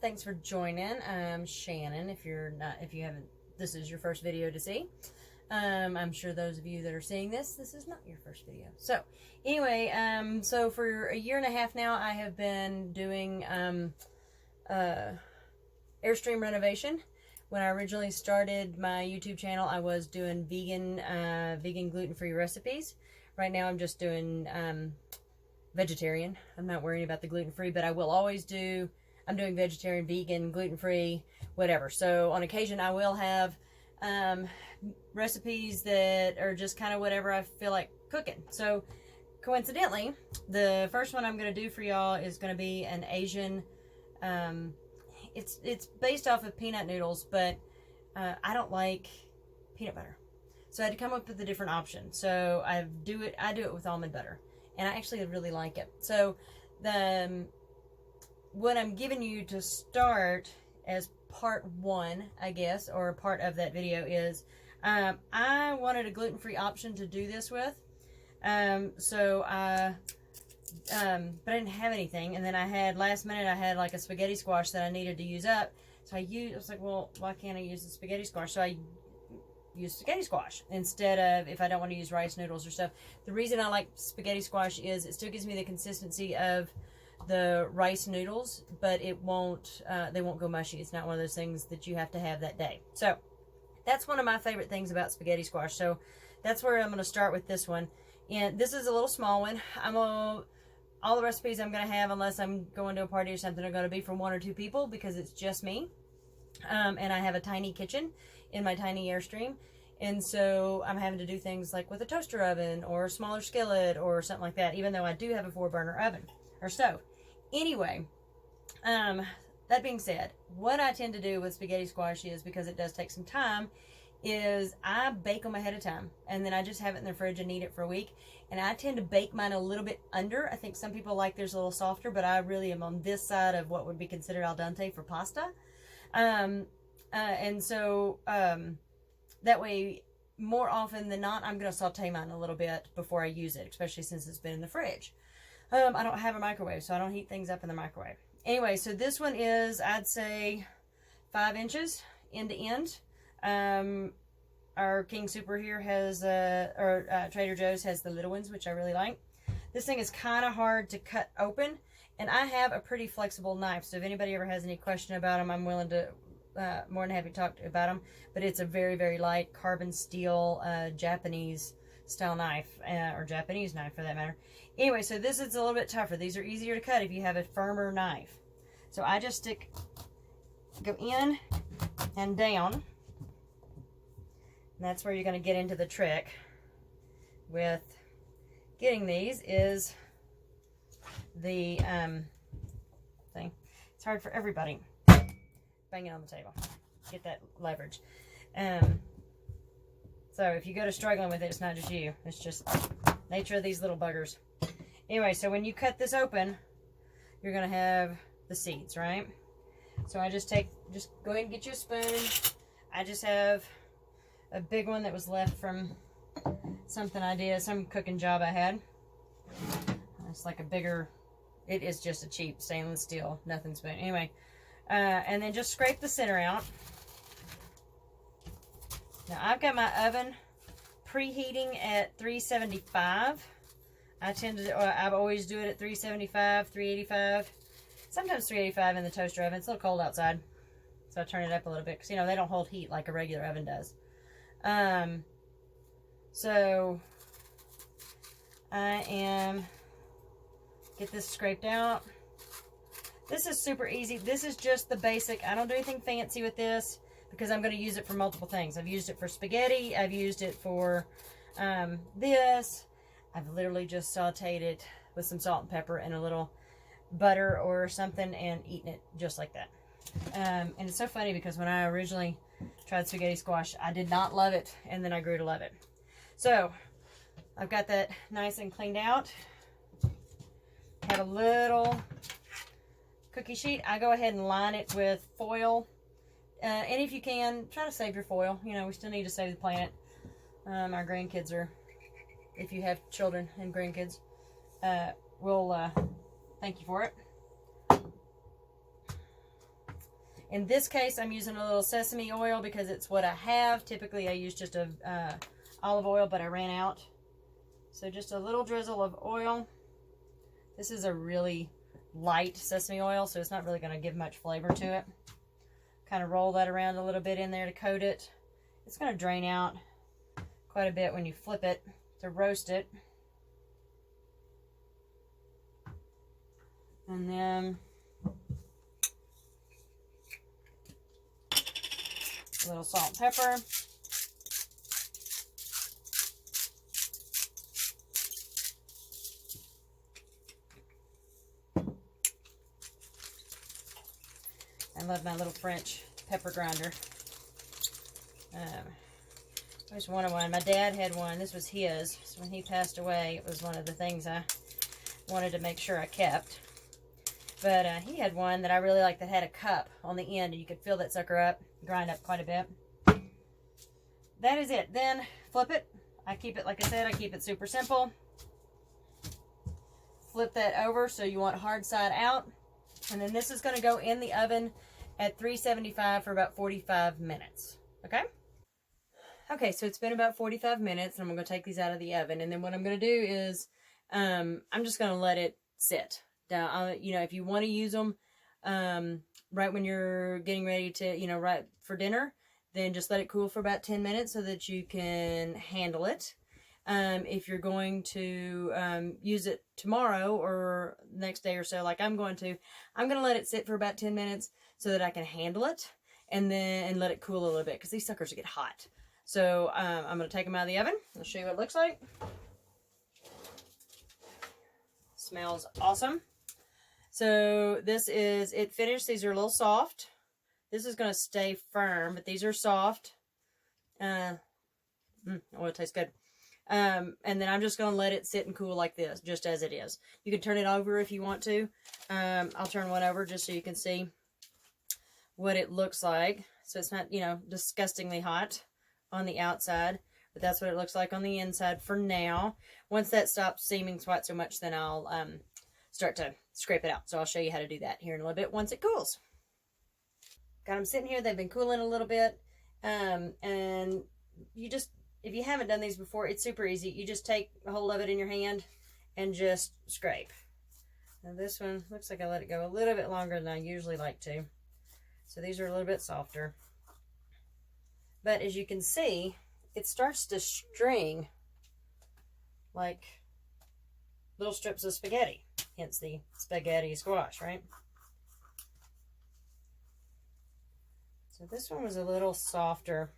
Thanks for joining. I'm Shannon. If you haven't, this is your first video to see. I'm sure those of you that are seeing this is not your first video. So anyway, so for a year and a half now, I have been doing Airstream renovation. When I originally started my YouTube channel, I was doing vegan gluten-free recipes. Right now I'm just doing vegetarian. I'm not worrying about the gluten-free, but I will always do, I'm doing vegetarian, vegan, gluten-free, whatever. So on occasion I will have recipes that are just kind of whatever I feel like cooking. So coincidentally, the first one I'm going to do for y'all is going to be an Asian, it's based off of peanut noodles, but I don't like peanut butter. So I had to come up with a different option. So I do it with almond butter, and I actually really like it. So what I'm giving you to start as part one, I guess, or part of that video is I wanted a gluten-free option to do this with. But I didn't have anything, and then I had last minute I had like a spaghetti squash that I needed to use up. So I was like, well, why can't I use the spaghetti squash? So I use spaghetti squash instead of, if I don't want to use rice noodles or stuff. The reason I like spaghetti squash is it still gives me the consistency of the rice noodles, but it won't they won't go mushy. It's not one of those things that you have to have that day. So that's one of my favorite things about spaghetti squash. So that's where I'm going to start with this one. And this is a little small one. All the recipes I'm going to have, unless I'm going to a party or something, are going to be for 1 or 2 people because it's just me. And I have a tiny kitchen in my tiny Airstream. And so I'm having to do things like with a toaster oven or a smaller skillet or something like that, even though I do have a 4-burner oven or stove. Anyway, that being said, what I tend to do with spaghetti squash is, because it does take some time, is I bake them ahead of time, and then I just have it in the fridge and eat it for a week. And I tend to bake mine a little bit under. I think some people like theirs a little softer, but I really am on this side of what would be considered al dente for pasta. And so that way, more often than not, I'm going to saute mine a little bit before I use it, especially since it's been in the fridge. I don't have a microwave, so I don't heat things up in the microwave. Anyway, so this one is, I'd say, 5 inches end to end. Our King Super here has, Trader Joe's has the little ones, which I really like. This thing is kind of hard to cut open, and I have a pretty flexible knife, so if anybody ever has any question about them, I'm willing to, more than happy to talk about them. But it's a very, very light carbon steel, Japanese style knife, or Japanese knife for that matter. Anyway, so this is a little bit tougher. These are easier to cut if you have a firmer knife. So I just go in and down. And that's where you're going to get into the trick with getting these, is the thing. It's hard for everybody. Bang it on the table. Get that leverage. So if you go to struggling with it, it's not just you. It's just nature of these little buggers. Anyway, so when you cut this open, you're going to have the seeds, right? So I just go ahead and get you a spoon. I just have a big one that was left from something I did, some cooking job I had. It's like a bigger, it is just a cheap stainless steel, nothing spoon. Anyway, and then just scrape the center out. Now I've got my oven preheating at 375. I always do it at 375, 385, sometimes 385 in the toaster oven. It's a little cold outside, so I turn it up a little bit because, you know, they don't hold heat like a regular oven does. So get this scraped out. This is super easy. This is just the basic. I don't do anything fancy with this because I'm going to use it for multiple things. I've used it for spaghetti. I've used it for this. I've literally just sauteed it with some salt and pepper and a little butter or something and eaten it just like that. And it's so funny because when I originally tried spaghetti squash, I did not love it, and then I grew to love it. So I've got that nice and cleaned out. Have a little cookie sheet. I go ahead and line it with foil. And if you can, try to save your foil. You know, we still need to save the planet. Our grandkids are, if you have children and grandkids, will thank you for it. In this case, I'm using a little sesame oil because it's what I have. Typically, I use just a olive oil, but I ran out. So just a little drizzle of oil. This is a really light sesame oil, so it's not really going to give much flavor to it. Kind of roll that around a little bit in there to coat it. It's going to drain out quite a bit when you flip it to roast it. And then a little salt and pepper. I love my little French pepper grinder. I just wanted one. My dad had one. This was his. So when he passed away, it was one of the things I wanted to make sure I kept. But he had one that I really liked that had a cup on the end, and you could fill that sucker up, grind up quite a bit. That is it. Then flip it. I keep it, like I said, I keep it super simple. Flip that over so you want hard side out. And then this is going to go in the oven at 375 for about 45 minutes. Okay? Okay, so it's been about 45 minutes, and I'm going to take these out of the oven. And then what I'm going to do is I'm just going to let it sit. Now, you know, if you want to use them right when you're getting ready to, you know, right for dinner, then just let it cool for about 10 minutes so that you can handle it. If you're going to use it tomorrow or next day or so, like I'm going to let it sit for about 10 minutes so that I can handle it, and let it cool a little bit because these suckers get hot. So I'm going to take them out of the oven. I'll show you what it looks like. Smells awesome. So this is it finished. These are a little soft. This is going to stay firm, but these are soft. Oh, it tastes good. And then I'm just going to let it sit and cool like this, just as it is. You can turn it over if you want to. I'll turn one over just so you can see what it looks like. So it's not, you know, disgustingly hot on the outside, but that's what it looks like on the inside for now. Once that stops steaming quite so much, then I'll start to scrape it out. So I'll show you how to do that here in a little bit once it cools. Got them sitting here. They've been cooling a little bit. And you just, if you haven't done these before, it's super easy. You just take a hold of it in your hand and just scrape. Now this one looks like I let it go a little bit longer than I usually like to. So these are a little bit softer. But as you can see, it starts to string like little strips of spaghetti. Hence the spaghetti squash, right? So this one was a little softer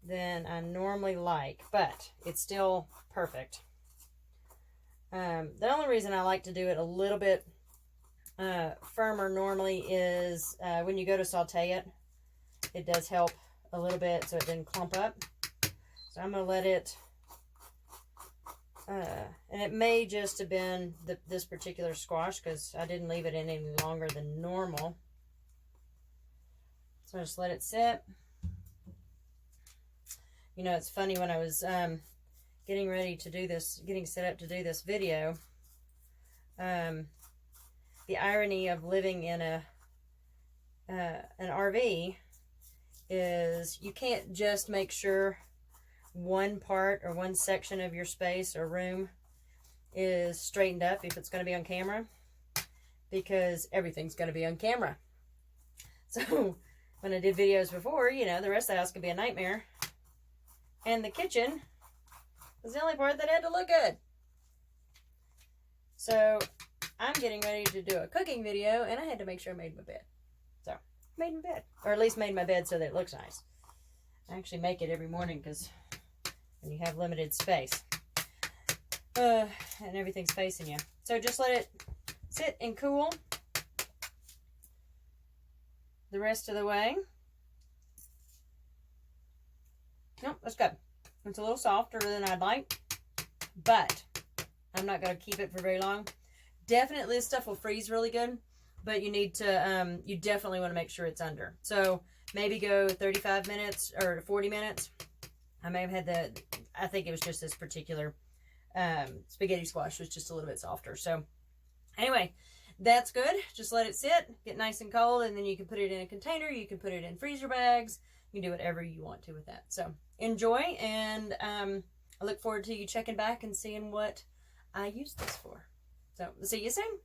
than I normally like, but it's still perfect. The only reason I like to do it a little bit firmer normally is when you go to saute it, it does help a little bit so it didn't clump up. So I'm going to let it, and it may just have been this particular squash because I didn't leave it in any longer than normal. So I just let it sit. You know, it's funny, when I was getting ready to do this, getting set up to do this video, the irony of living in an RV is you can't just make sure one part or one section of your space or room is straightened up if it's going to be on camera, because everything's going to be on camera. So when I did videos before, you know, the rest of the house could be a nightmare. And the kitchen was the only part that had to look good. So I'm getting ready to do a cooking video, and I had to make sure I made my bed. So made my bed, or at least made my bed so that it looks nice. I actually make it every morning because when you have limited space and everything's facing you. So just let it sit and cool the rest of the way. Nope, that's good. It's a little softer than I'd like, but I'm not going to keep it for very long. Definitely this stuff will freeze really good, but you need to, you definitely want to make sure it's under. So maybe go 35 minutes or 40 minutes. I may have had I think it was just this particular spaghetti squash was just a little bit softer. So anyway, that's good. Just let it sit, get nice and cold, and then you can put it in a container. You can put it in freezer bags. You can do whatever you want to with that. So enjoy, and I look forward to you checking back and seeing what I use this for. So see you soon.